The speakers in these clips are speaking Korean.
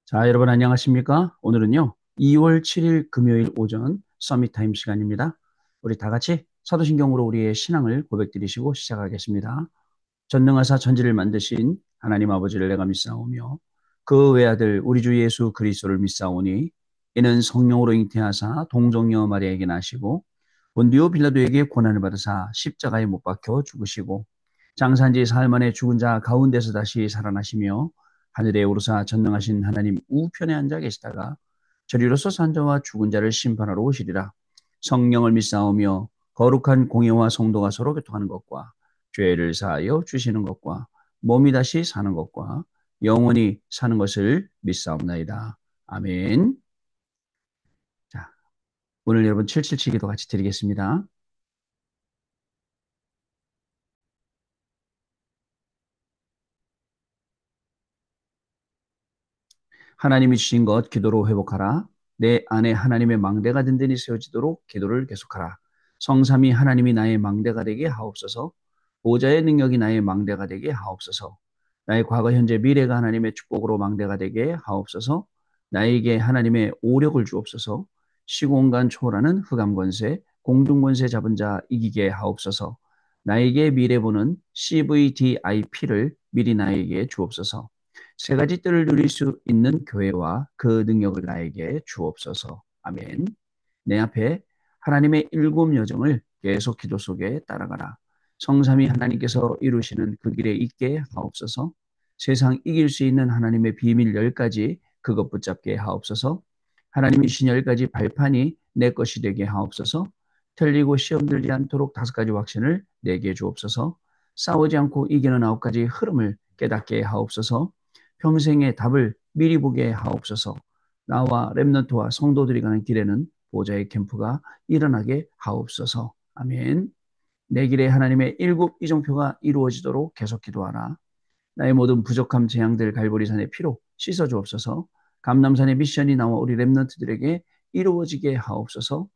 자, 여러분 안녕하십니까? 오늘은요, 2월 7일 금요일 오전 서밋 타임 시간입니다. 우리 다 같이 사도신경으로 우리의 신앙을 고백드리시고 시작하겠습니다. 전능하사 천지를 만드신 하나님 아버지를 내가 믿사오며 그 외아들 우리 주 예수 그리스도를 믿사오니 이는 성령으로 잉태하사 동정녀 마리아에게 나시고 본디오 빌라도에게 고난을 받으사 십자가에 못 박혀 죽으시고 장사한 지 사흘 만에 죽은 자 가운데서 다시 살아나시며 하늘에 오르사 전능하신 하나님 우편에 앉아 계시다가 저리로서 산 자와 죽은 자를 심판하러 오시리라. 성령을 믿사오며 거룩한 공예와 성도가 서로 교통하는 것과 죄를 사하여 주시는 것과 몸이 다시 사는 것과 영원히 사는 것을 믿사옵나이다. 아멘. 자, 오늘 여러분 777 기도 같이 드리겠습니다. 하나님이 주신 것 기도로 회복하라. 내 안에 하나님의 망대가 든든히 세워지도록 기도를 계속하라. 성삼위 하나님이 나의 망대가 되게 하옵소서. 보좌의 능력이 나의 망대가 되게 하옵소서. 나의 과거, 현재, 미래가 하나님의 축복으로 망대가 되게 하옵소서. 나에게 하나님의 오력을 주옵소서. 시공간 초월하는 흑암 권세, 공중 권세 잡은 자 이기게 하옵소서. 나에게 미래 보는 CVDIP를 미리 나에게 주옵소서. 세 가지 뜰을 누릴 수 있는 교회와 그 능력을 나에게 주옵소서. 아멘. 내 앞에 하나님의 일곱 여정을 계속 기도 속에 따라가라. 성삼위 하나님께서 이루시는 그 길에 있게 하옵소서. 세상 이길 수 있는 하나님의 비밀 10가지 그것 붙잡게 하옵소서. 하나님이 신 10가지 발판이 내 것이 되게 하옵소서. 틀리고 시험 들지 않도록 5가지 확신을 내게 주옵소서. 싸우지 않고 이기는 9가지 흐름을 깨닫게 하옵소서. 평생의 답을 미리 보게 하옵소서. 나와 렘넌트와 성도들이 가는 길에는 보좌의 캠프가 일어나게 하옵소서. 아멘. 내 길에 하나님의 일곱 이정표가 이루어지도록 계속 기도하라. 나의 모든 부족함, 재앙들 갈보리산의 피로 씻어 주옵소서. 감남산의 미션이 나와 우리 렘넌트들에게 이루어지게 하옵소서.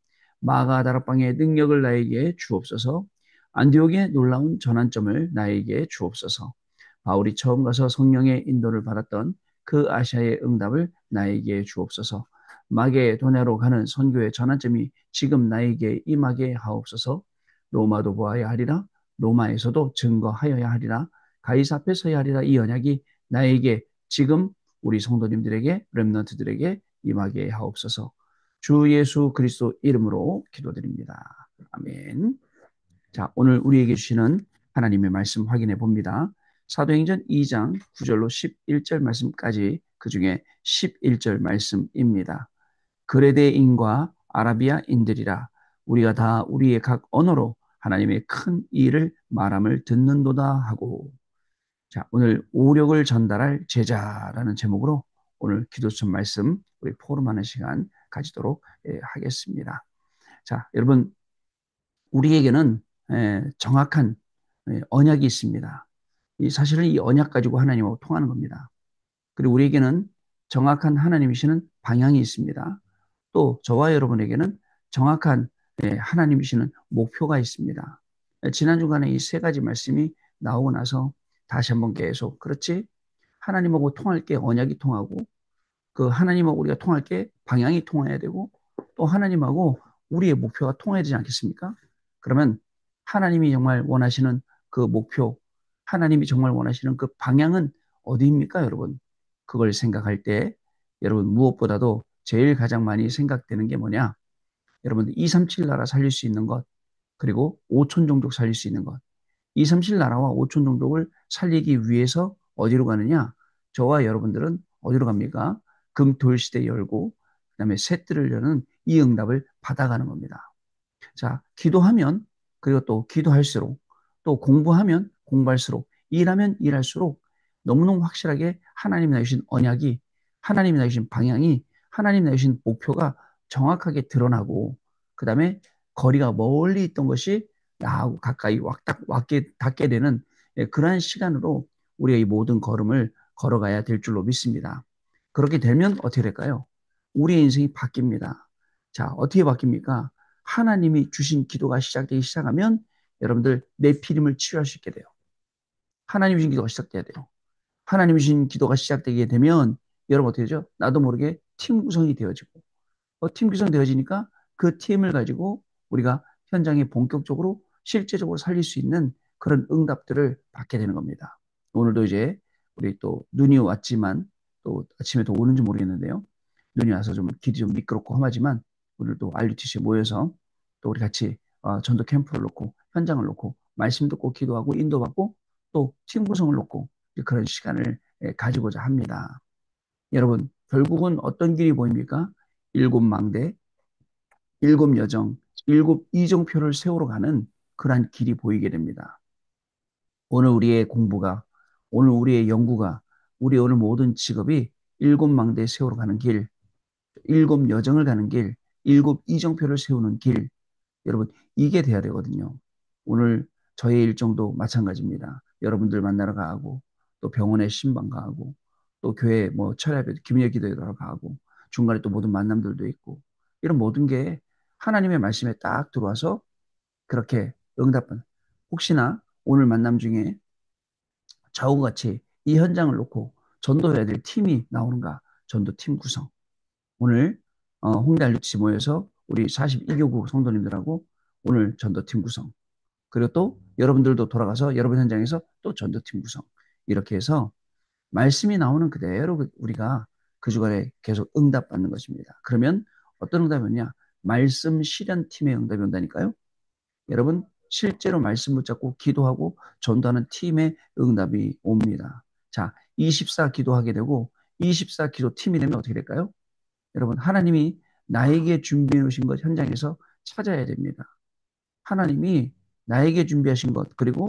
마가 다락방의 능력을 나에게 주옵소서. 안디옥의 놀라운 전환점을 나에게 주옵소서. 바울이 처음 가서 성령의 인도를 받았던 그 아시아의 응답을 나에게 주옵소서. 마게도냐로 가는 선교의 전환점이 지금 나에게 임하게 하옵소서. 로마도 보아야 하리라. 로마에서도 증거하여야 하리라. 가이사 앞에 서야 하리라. 이 언약이 나에게 지금 우리 성도님들에게 렘넌트들에게 임하게 하옵소서. 주 예수 그리스도 이름으로 기도드립니다. 아멘. 자, 오늘 우리에게 주시는 하나님의 말씀 확인해 봅니다. 사도행전 2장 9절로 11절 말씀까지 그 중에 11절 말씀입니다. 그레데인과 아라비아인들이라 우리가 다 우리의 각 언어로 하나님의 큰 일을 말함을 듣는도다 하고. 자, 오늘 오력을 전달할 제자라는 제목으로 오늘 기도처 말씀 우리 포럼하는 시간 가지도록 하겠습니다. 자, 여러분 우리에게는 정확한 언약이 있습니다. 사실은 이 언약 가지고 하나님하고 통하는 겁니다. 그리고 우리에게는 정확한 하나님이시는 방향이 있습니다. 또 저와 여러분에게는 정확한 하나님이시는 목표가 있습니다. 지난 주간에 이 세 가지 말씀이 나오고 나서 다시 한번 계속 그렇지? 하나님하고 통할 게 언약이 통하고 그 하나님하고 우리가 통할 게 방향이 통해야 되고 또 하나님하고 우리의 목표가 통해야 되지 않겠습니까? 그러면 하나님이 정말 원하시는 그 목표, 하나님이 정말 원하시는 그 방향은 어디입니까, 여러분? 그걸 생각할 때 여러분 무엇보다도 제일 가장 많이 생각되는 게 뭐냐? 여러분 237 나라 살릴 수 있는 것, 그리고 5천 종족 살릴 수 있는 것. 237 나라와 5천 종족을 살리기 위해서 어디로 가느냐? 저와 여러분들은 어디로 갑니까? 금토일 시대 열고 그다음에 셋들을 여는 이 응답을 받아가는 겁니다. 자, 기도하면 그리고 또 기도할수록 또 공부하면 공부할수록 일하면 일할수록 너무너무 확실하게 하나님이 내주신 언약이 하나님이 내주신 방향이 하나님이 내주신 목표가 정확하게 드러나고 그 다음에 거리가 멀리 있던 것이 나하고 가까이 왔게 닿게 되는 그러한 시간으로 우리가 이 모든 걸음을 걸어가야 될 줄로 믿습니다. 그렇게 되면 어떻게 될까요? 우리의 인생이 바뀝니다. 자, 어떻게 바뀝니까? 하나님이 주신 기도가 시작되기 시작하면 여러분들 내피림을 치유할 수 있게 돼요. 하나님이 주신 기도가 시작돼야 돼요. 하나님이 주신 기도가 시작되게 되면 여러분 어떻게 되죠? 나도 모르게 팀 구성이 되어지고, 팀 구성 되어지니까 그 팀을 가지고 우리가 현장에 본격적으로 실제적으로 살릴 수 있는 그런 응답들을 받게 되는 겁니다. 오늘도 이제 우리 또 눈이 왔지만 또 아침에 또 오는지 모르겠는데요. 눈이 와서 좀 길이 좀 미끄럽고 험하지만 오늘 또 RUTC에 모여서 또 우리 같이 전도 캠프를 놓고 현장을 놓고 말씀 듣고 기도하고 인도받고 또 팀 구성을 놓고 그런 시간을 가지고자 합니다. 여러분, 결국은 어떤 길이 보입니까? 일곱 망대, 일곱 여정, 일곱 이정표를 세우러 가는 그러한 길이 보이게 됩니다. 오늘 우리의 공부가, 오늘 우리의 연구가, 우리 오늘 모든 직업이 일곱 망대 세우러 가는 길, 일곱 여정을 가는 길, 일곱 이정표를 세우는 길, 여러분, 이게 돼야 되거든요. 오늘 저의 일정도 마찬가지입니다. 여러분들 만나러 가고, 또 병원에 신방 가고, 또 교회 뭐 철야배, 기밀 기도회로 가고, 중간에 또 모든 만남들도 있고, 이런 모든 게 하나님의 말씀에 딱 들어와서 그렇게 응답은, 혹시나 오늘 만남 중에 저하고 같이 이 현장을 놓고 전도해야 될 팀이 나오는가? 전도팀 구성. 오늘 홍대 알리치 모여서 우리 42교구 성도님들하고 오늘 전도팀 구성. 그리고 또 여러분들도 돌아가서 여러분 현장에서 또 전도팀 구성. 이렇게 해서 말씀이 나오는 그대로 우리가 그 주간에 계속 응답받는 것입니다. 그러면 어떤 응답이 오냐? 말씀 실현팀의 응답이 온다니까요. 여러분 실제로 말씀 붙잡고 기도하고 전도하는 팀의 응답이 옵니다. 자, 24 기도하게 되고 24 기도 팀이 되면 어떻게 될까요? 여러분 하나님이 나에게 준비해 놓으신 것 현장에서 찾아야 됩니다. 하나님이 나에게 준비하신 것, 그리고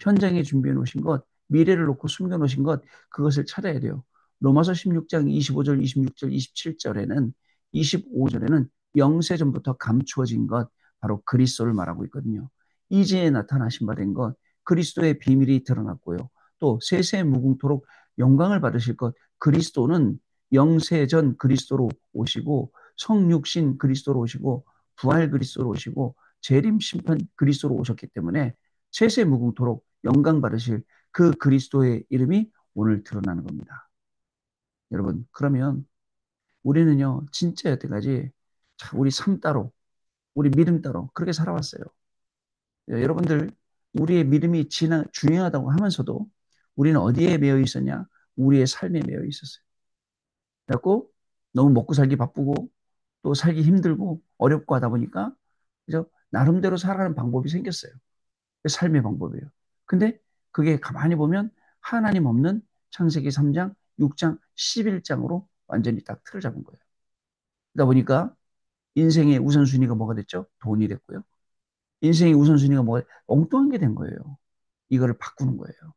현장에 준비해 놓으신 것, 미래를 놓고 숨겨 놓으신 것, 그것을 찾아야 돼요. 로마서 16장 25절, 26절, 27절에는, 25절에는 영세전부터 감추어진 것, 바로 그리스도를 말하고 있거든요. 이제 나타나신 바 된 것, 그리스도의 비밀이 드러났고요. 또 세세 무궁토록 영광을 받으실 것, 그리스도는 영세전 그리스도로 오시고, 성육신 그리스도로 오시고, 부활 그리스도로 오시고, 재림 심판 그리스도로 오셨기 때문에 세세무궁토록 영광 받으실 그 그리스도의 이름이 오늘 드러나는 겁니다. 여러분, 그러면 우리는요, 진짜 여태까지 우리 삶 따로, 우리 믿음 따로 그렇게 살아왔어요. 여러분들, 우리의 믿음이 중요하다고 하면서도 우리는 어디에 매여 있었냐? 우리의 삶에 매여 있었어요. 그래갖고 너무 먹고 살기 바쁘고 또 살기 힘들고 어렵고 하다 보니까 그죠? 나름대로 살아가는 방법이 생겼어요. 삶의 방법이에요. 근데 그게 가만히 보면 하나님 없는 창세기 3장, 6장, 11장으로 완전히 딱 틀을 잡은 거예요. 그러다 보니까 인생의 우선순위가 뭐가 됐죠? 돈이 됐고요. 인생의 우선순위가 뭐가 엉뚱한 게 된 거예요. 이거를 바꾸는 거예요.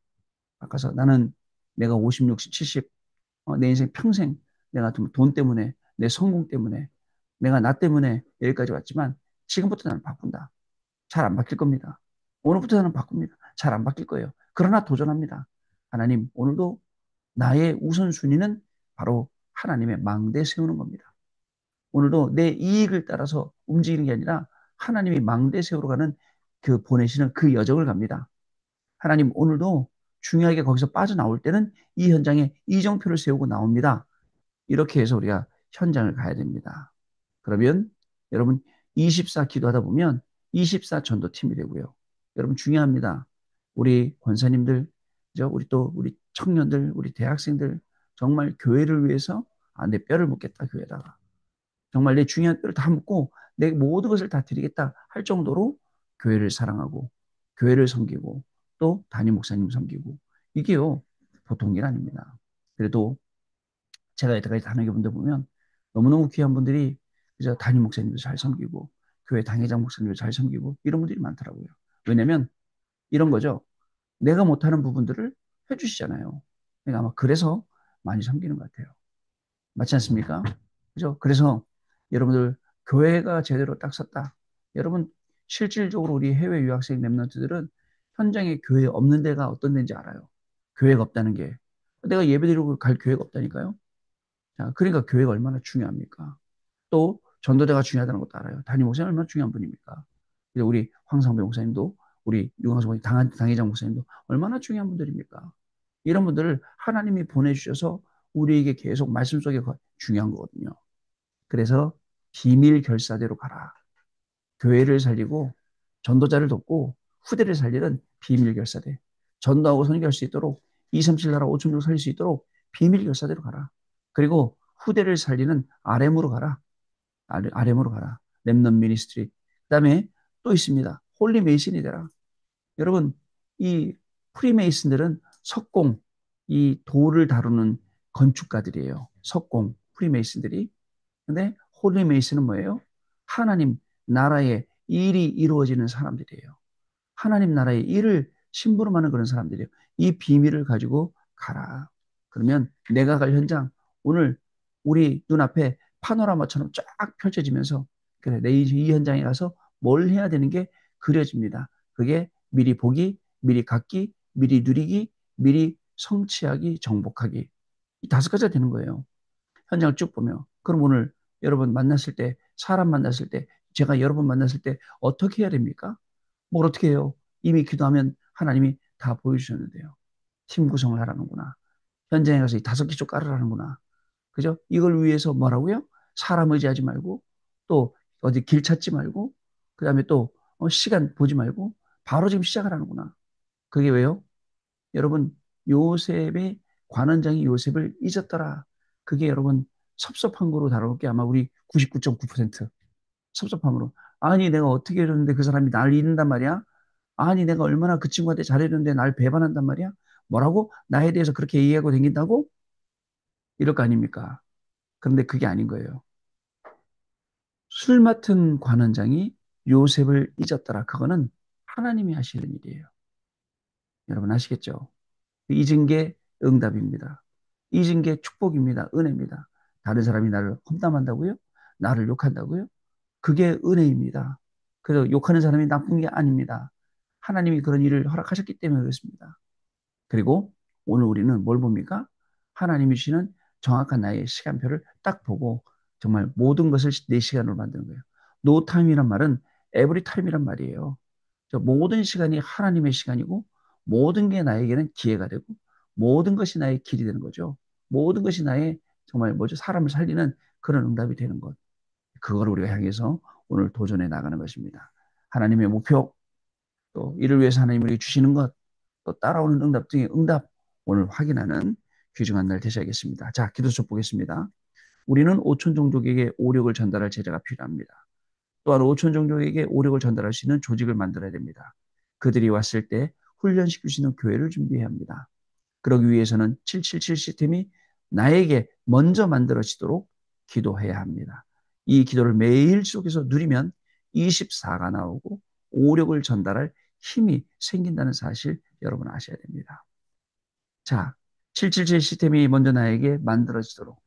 바꿔서 나는 내가 50, 60, 70, 내 인생 평생 내가 돈 때문에, 내 성공 때문에, 내가 나 때문에 여기까지 왔지만 지금부터 나는 바꾼다. 잘 안 바뀔 겁니다. 오늘부터 나는 바꿉니다. 잘 안 바뀔 거예요. 그러나 도전합니다. 하나님, 오늘도 나의 우선순위는 바로 하나님의 망대 세우는 겁니다. 오늘도 내 이익을 따라서 움직이는 게 아니라 하나님이 망대 세우러 가는 그 보내시는 그 여정을 갑니다. 하나님, 오늘도 중요하게 거기서 빠져나올 때는 이 현장에 이정표를 세우고 나옵니다. 이렇게 해서 우리가 현장을 가야 됩니다. 그러면 여러분 24 기도하다 보면 24 전도팀이 되고요. 여러분 중요합니다. 우리 권사님들, 우리 또 우리 청년들, 우리 대학생들 정말 교회를 위해서 내 뼈를 묻겠다 교회다가 정말 내 중요한 뼈를 다 묻고 내 모든 것을 다 드리겠다 할 정도로 교회를 사랑하고 교회를 섬기고 또 담임 목사님 섬기고 이게요 보통 일 아닙니다. 그래도 제가 여태까지 다니게 분들 보면 너무너무 귀한 분들이 그저 담임 목사님도 잘 섬기고 교회 당회장 목사님도 잘 섬기고 이런 분들이 많더라고요. 왜냐면 이런 거죠. 내가 못하는 부분들을 해주시잖아요. 그러니까 아마 그래서 많이 섬기는 것 같아요. 맞지 않습니까? 그죠? 그래서 여러분들 교회가 제대로 딱 섰다. 여러분 실질적으로 우리 해외 유학생 랩런트들은 현장에 교회 없는 데가 어떤 데인지 알아요. 교회가 없다는 게. 내가 예배드리고 갈 교회가 없다니까요. 자, 그러니까 교회가 얼마나 중요합니까? 또 전도자가 중요하다는 것도 알아요. 담임 목사님 얼마나 중요한 분입니까? 그리고 우리 황상배 목사님도 우리 유광수 목사님, 당회장 목사님도 얼마나 중요한 분들입니까? 이런 분들을 하나님이 보내주셔서 우리에게 계속 말씀 속에 중요한 거거든요. 그래서 비밀 결사대로 가라. 교회를 살리고 전도자를 돕고 후대를 살리는 비밀 결사대. 전도하고 선교할 수 있도록 237 나라 5천명 살릴 수 있도록 비밀 결사대로 가라. 그리고 후대를 살리는 RM으로 가라. RM으로 가라. 렘넌트 미니스트리. 그다음에 또 있습니다. 홀리 메이슨이 되라. 여러분, 이 프리메이슨들은 석공, 이 돌을 다루는 건축가들이에요. 석공, 프리메이슨들이. 근데 홀리 메이슨은 뭐예요? 하나님 나라의 일이 이루어지는 사람들이에요. 하나님 나라의 일을 심부름하는 그런 사람들이에요. 이 비밀을 가지고 가라. 그러면 내가 갈 현장, 오늘 우리 눈앞에 파노라마처럼 쫙 펼쳐지면서, 그래, 내 이 현장에 가서 뭘 해야 되는 게 그려집니다. 그게 미리 보기, 미리 갖기, 미리 누리기, 미리 성취하기, 정복하기. 이 다섯 가지가 되는 거예요. 현장을 쭉 보면. 그럼 오늘 여러분 만났을 때, 사람 만났을 때, 제가 여러분 만났을 때 어떻게 해야 됩니까? 뭘 어떻게 해요? 이미 기도하면 하나님이 다 보여주셨는데요. 팀 구성을 하라는구나. 현장에 가서 이 다섯 기초 깔으라는구나. 그죠? 이걸 위해서 뭐라고요? 사람 의지하지 말고, 또 어디 길 찾지 말고, 그 다음에 또 시간 보지 말고, 바로 지금 시작하라는구나. 그게 왜요? 여러분, 요셉의 관원장이 요셉을 잊었더라. 그게 여러분 섭섭한 거로 다뤄볼 게 아마 우리 99.9% 섭섭함으로. 아니, 내가 어떻게 이러는데 그 사람이 날 잃는단 말이야? 아니, 내가 얼마나 그 친구한테 잘해줬는데 날 배반한단 말이야? 뭐라고? 나에 대해서 그렇게 얘기하고 다닌다고? 이럴 거 아닙니까? 그런데 그게 아닌 거예요. 술 맡은 관원장이 요셉을 잊었더라. 그거는 하나님이 하시는 일이에요. 여러분 아시겠죠? 잊은 게 응답입니다. 잊은 게 축복입니다. 은혜입니다. 다른 사람이 나를 험담한다고요? 나를 욕한다고요? 그게 은혜입니다. 그래서 욕하는 사람이 나쁜 게 아닙니다. 하나님이 그런 일을 허락하셨기 때문에 그렇습니다. 그리고 오늘 우리는 뭘 봅니까? 하나님이 주시는 정확한 나의 시간표를 딱 보고 정말 모든 것을 내 시간으로 만드는 거예요. 노 타임이란 말은 에브리 타임이란 말이에요. 모든 시간이 하나님의 시간이고 모든 게 나에게는 기회가 되고 모든 것이 나의 길이 되는 거죠. 모든 것이 나의 정말 뭐죠? 사람을 살리는 그런 응답이 되는 것. 그걸 우리가 향해서 오늘 도전해 나가는 것입니다. 하나님의 목표, 또 이를 위해서 하나님이 우리에게 주시는 것, 또 따라오는 응답 등의 응답 오늘 확인하는 귀중한 날 되셔야겠습니다. 자, 기도서 보겠습니다. 우리는 오촌 종족에게 오력을 전달할 제자가 필요합니다. 또한 오촌 종족에게 오력을 전달할 수 있는 조직을 만들어야 됩니다. 그들이 왔을 때 훈련시킬 수 있는 교회를 준비해야 합니다. 그러기 위해서는 777 시스템이 나에게 먼저 만들어지도록 기도해야 합니다. 이 기도를 매일 속에서 누리면 24가 나오고 오력을 전달할 힘이 생긴다는 사실 여러분 아셔야 됩니다. 자, 777 시스템이 먼저 나에게 만들어지도록,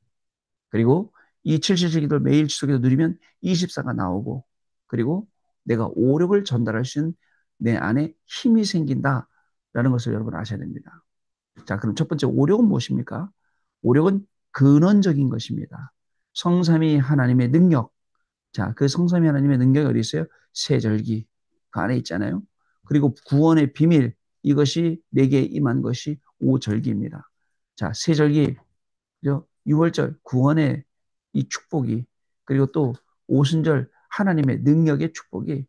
그리고 이 777 기도를 매일 속에서 누리면 24가 나오고, 그리고 내가 오력을 전달할 수 있는 내 안에 힘이 생긴다라는 것을 여러분 아셔야 됩니다. 자, 그럼 첫 번째 오력은 무엇입니까? 오력은 근원적인 것입니다. 성삼위 하나님의 능력. 자, 그 성삼위 하나님의 능력이 어디 있어요? 세절기 그 안에 있잖아요. 그리고 구원의 비밀, 이것이 내게 임한 것이 오절기입니다. 자, 세절기, 그죠? 유월절 구원의 이 축복이, 그리고 또 오순절 하나님의 능력의 축복이,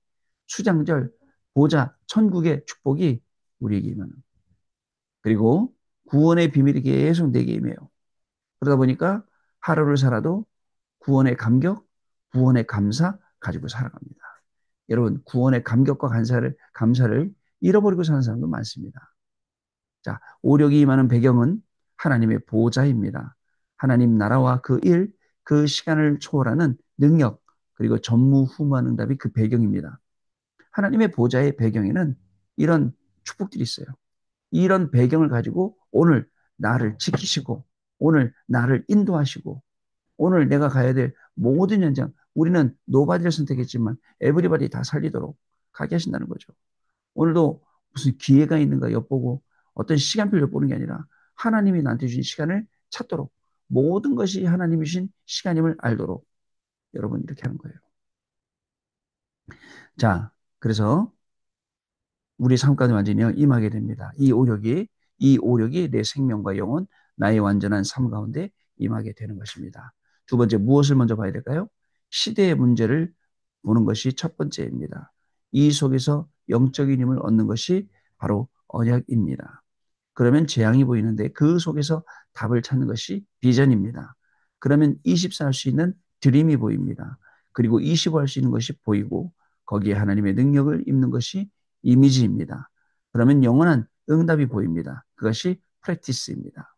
수장절 보좌 천국의 축복이 우리에게 임하는, 그리고 구원의 비밀이 계속 내게 임해요. 그러다 보니까 하루를 살아도 구원의 감격, 구원의 감사 가지고 살아갑니다. 여러분, 구원의 감격과 감사를 잃어버리고 사는 사람도 많습니다. 자, 오력이 임하는 배경은 하나님의 보좌입니다. 하나님 나라와 그 일, 그 시간을 초월하는 능력, 그리고 전무후무한 응답이 그 배경입니다. 하나님의 보좌의 배경에는 이런 축복들이 있어요. 이런 배경을 가지고 오늘 나를 지키시고, 오늘 나를 인도하시고, 오늘 내가 가야 될 모든 현장, 우리는 노바디를 선택했지만 에브리바디 다 살리도록 가게 하신다는 거죠. 오늘도 무슨 기회가 있는가 엿보고 어떤 시간표를 엿보는 게 아니라 하나님이 나한테 주신 시간을 찾도록, 모든 것이 하나님이 주신 시간임을 알도록 여러분 이렇게 하는 거예요. 자, 그래서 우리 삶 가운데 완전히 임하게 됩니다. 이 오력이 내 생명과 영혼, 나의 완전한 삶 가운데 임하게 되는 것입니다. 두 번째, 무엇을 먼저 봐야 될까요? 시대의 문제를 보는 것이 첫 번째입니다. 이 속에서 영적인 힘을 얻는 것이 바로 언약입니다. 그러면 재앙이 보이는데 그 속에서 답을 찾는 것이 비전입니다. 그러면 24 할 수 있는 드림이 보입니다. 그리고 25 할 수 있는 것이 보이고 거기에 하나님의 능력을 입는 것이 이미지입니다. 그러면 영원한 응답이 보입니다. 그것이 프랙티스입니다.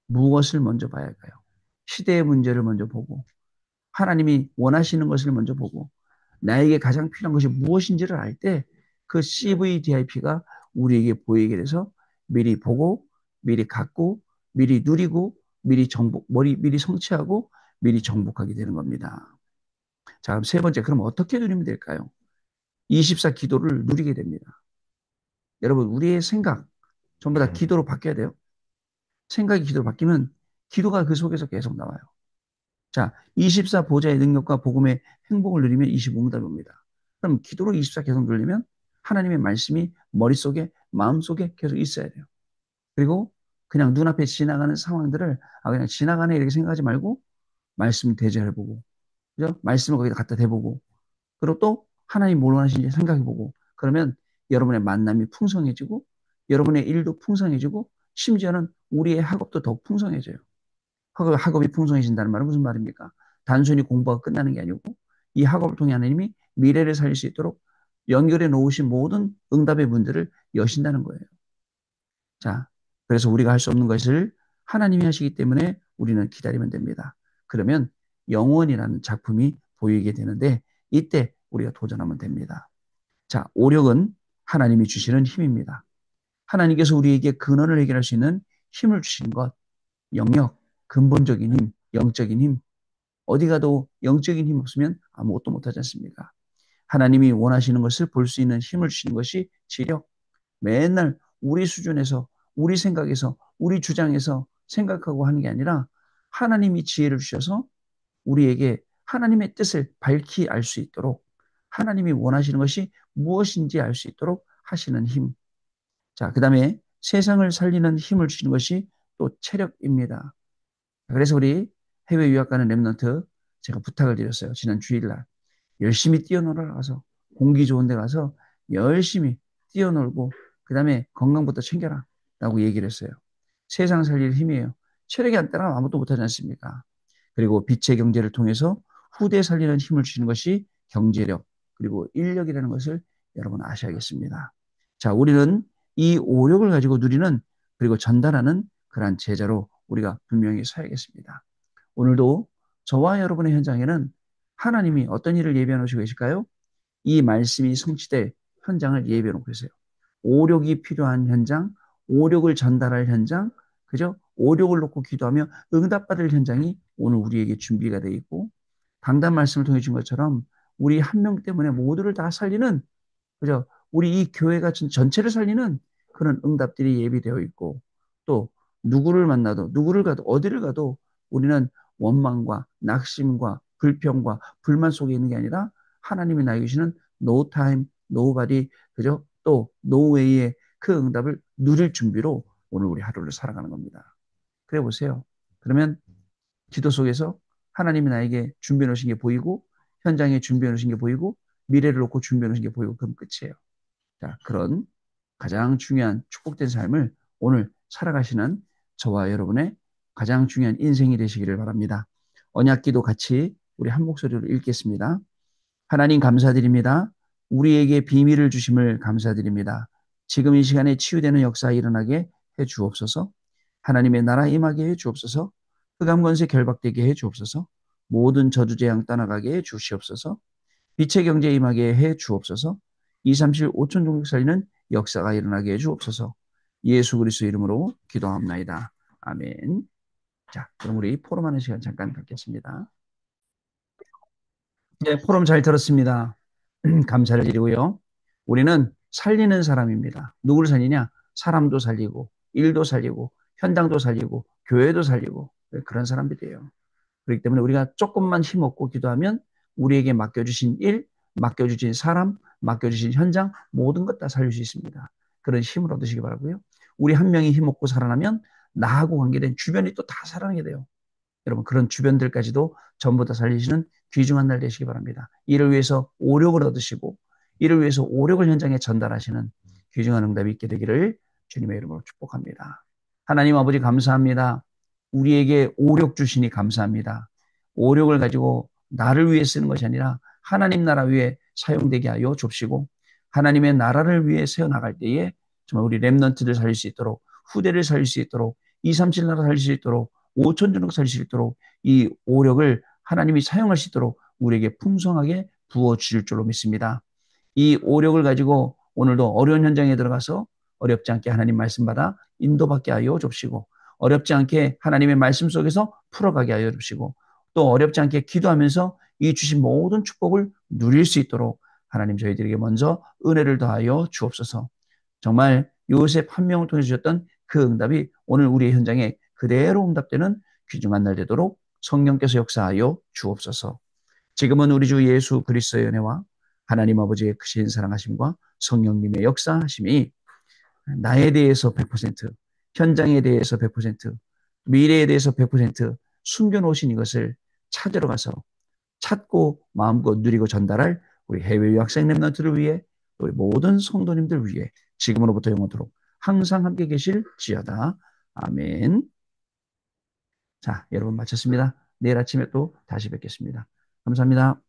무엇을 먼저 봐야 할까요? 시대의 문제를 먼저 보고 하나님이 원하시는 것을 먼저 보고 나에게 가장 필요한 것이 무엇인지를 알 때 그 CVDIP가 우리에게 보이게 돼서 미리 보고 미리 갖고 미리 누리고 미리 성취하고 미리 정복하게 되는 겁니다. 자, 그럼 세 번째, 그럼 어떻게 누리면 될까요? 24 기도를 누리게 됩니다. 여러분, 우리의 생각 전부 다 기도로 바뀌어야 돼요. 생각이 기도로 바뀌면 기도가 그 속에서 계속 나와요. 자, 24 보좌의 능력과 복음의 행복을 누리면 25응답이 옵니다. 그럼 기도로 24 계속 누리면 하나님의 말씀이 머릿속에, 마음속에 계속 있어야 돼요. 그리고 그냥 눈앞에 지나가는 상황들을 그냥 지나가네 이렇게 생각하지 말고 말씀 대절해보고, 그죠? 말씀을 거기다 갖다 대보고, 그리고 또 하나님 뭘 원하시는지 생각해보고, 그러면 여러분의 만남이 풍성해지고, 여러분의 일도 풍성해지고, 심지어는 우리의 학업도 더욱 풍성해져요. 학업이 풍성해진다는 말은 무슨 말입니까? 단순히 공부가 끝나는 게 아니고 이 학업을 통해 하나님이 미래를 살릴 수 있도록 연결해 놓으신 모든 응답의 문들을 여신다는 거예요. 자, 그래서 우리가 할 수 없는 것을 하나님이 하시기 때문에 우리는 기다리면 됩니다. 그러면 영원이라는 작품이 보이게 되는데 이때 우리가 도전하면 됩니다. 자, 오력은 하나님이 주시는 힘입니다. 하나님께서 우리에게 근원을 해결할 수 있는 힘을 주신 것, 영역, 근본적인 힘, 영적인 힘, 어디 가도 영적인 힘 없으면 아무것도 못하지 않습니까? 하나님이 원하시는 것을 볼 수 있는 힘을 주시는 것이 지력. 맨날 우리 수준에서, 우리 생각에서, 우리 주장에서 생각하고 하는 게 아니라 하나님이 지혜를 주셔서 우리에게 하나님의 뜻을 밝히 알 수 있도록 하나님이 원하시는 것이 무엇인지 알 수 있도록 하시는 힘. 자, 그 다음에 세상을 살리는 힘을 주시는 것이 또 체력입니다. 그래서 우리 해외 유학 가는 랩런트 제가 부탁을 드렸어요. 지난 주일날. 열심히 뛰어놀아 가서 공기 좋은 데 가서 열심히 뛰어놀고 그다음에 건강부터 챙겨라 라고 얘기를 했어요. 세상 살릴 힘이에요. 체력이 안 따라가면 아무것도 못하지 않습니까? 그리고 빛의 경제를 통해서 후대 살리는 힘을 주시는 것이 경제력 그리고 인력이라는 것을 여러분 아셔야겠습니다. 자, 우리는 이 오력을 가지고 누리는 그리고 전달하는 그러한 제자로 우리가 분명히 서야겠습니다. 오늘도 저와 여러분의 현장에는 하나님이 어떤 일을 예비해 놓으시고 계실까요? 이 말씀이 성취될 현장을 예비해 놓고 계세요. 오력이 필요한 현장, 오력을 전달할 현장, 그죠? 오력을 놓고 기도하며 응답받을 현장이 오늘 우리에게 준비가 되어 있고, 강단 말씀을 통해 준 것처럼 우리 한 명 때문에 모두를 다 살리는, 그죠? 우리 이 교회가 전체를 살리는 그런 응답들이 예비되어 있고, 또 누구를 만나도, 누구를 가도, 어디를 가도 우리는 원망과 낙심과 불평과 불만 속에 있는 게 아니라 하나님이 나에게 주시는 no time, nobody, 그죠? 또 no way의 그 응답을 누릴 준비로 오늘 우리 하루를 살아가는 겁니다. 그래 보세요. 그러면 기도 속에서 하나님이 나에게 준비해 놓으신 게 보이고 현장에 준비해 놓으신 게 보이고 미래를 놓고 준비해 놓으신 게 보이고 그럼 끝이에요. 자, 그런 가장 중요한 축복된 삶을 오늘 살아가시는 저와 여러분의 가장 중요한 인생이 되시기를 바랍니다. 언약기도 같이 우리 한 목소리로 읽겠습니다. 하나님 감사드립니다. 우리에게 비밀을 주심을 감사드립니다. 지금 이 시간에 치유되는 역사 일어나게 해 주옵소서. 하나님의 나라 임하게 해 주옵소서. 흑암 권세 결박되게 해 주옵소서. 모든 저주 재앙 떠나가게 해 주시옵소서. 빛의 경제 임하게 해 주옵소서. 237 5천 종족 살리는 역사가 일어나게 해 주옵소서. 예수 그리스도 이름으로 기도합나이다. 아멘. 자, 그럼 우리 포럼하는 시간 잠깐 갖겠습니다. 네, 포럼 잘 들었습니다. 감사를 드리고요. 우리는 살리는 사람입니다. 누구를 살리냐? 사람도 살리고, 일도 살리고, 현장도 살리고, 교회도 살리고, 그런 사람들이에요. 그렇기 때문에 우리가 조금만 힘없고 기도하면 우리에게 맡겨주신 일, 맡겨주신 사람, 맡겨주신 현장, 모든 것 다 살릴 수 있습니다. 그런 힘을 얻으시기 바라고요. 우리 한 명이 힘없고 살아나면 나하고 관계된 주변이 또 다 살아나게 돼요. 여러분, 그런 주변들까지도 전부 다 살리시는 귀중한 날 되시기 바랍니다. 이를 위해서 오력을 얻으시고, 이를 위해서 오력을 현장에 전달하시는 귀중한 응답이 있게 되기를 주님의 이름으로 축복합니다. 하나님 아버지 감사합니다. 우리에게 오력 주시니 감사합니다. 오력을 가지고 나를 위해 쓰는 것이 아니라 하나님 나라 위에 사용되게 하여 줍시고, 하나님의 나라를 위해 세워나갈 때에 정말 우리 렘넌트를 살릴 수 있도록, 후대를 살릴 수 있도록, 237 나라 살릴 수 있도록, 5천 전국 살릴 수 있도록 이 오력을 하나님이 사용할 수 있도록 우리에게 풍성하게 부어 주실 줄로 믿습니다. 이 오력을 가지고 오늘도 어려운 현장에 들어가서 어렵지 않게 하나님 말씀 받아 인도받게 하여 줍시고, 어렵지 않게 하나님의 말씀 속에서 풀어가게 하여 줍시고, 또 어렵지 않게 기도하면서 이 주신 모든 축복을 누릴 수 있도록 하나님 저희들에게 먼저 은혜를 더하여 주옵소서. 정말 요셉 한 명을 통해 주셨던 그 응답이 오늘 우리의 현장에 그대로 응답되는 귀중한 날 되도록 성령께서 역사하여 주옵소서. 지금은 우리 주 예수 그리스도의 은혜와 하나님 아버지의 크신 사랑하심과 성령님의 역사하심이 나에 대해서 100%, 현장에 대해서 100%, 미래에 대해서 100% 숨겨놓으신 이것을 찾으러 가서 찾고 마음껏 누리고 전달할 우리 해외 유학생 랩런트를 위해, 우리 모든 성도님들 위해 지금으로부터 영원토록 항상 함께 계실지어다. 아멘. 자, 여러분 마쳤습니다. 내일 아침에 또 다시 뵙겠습니다. 감사합니다.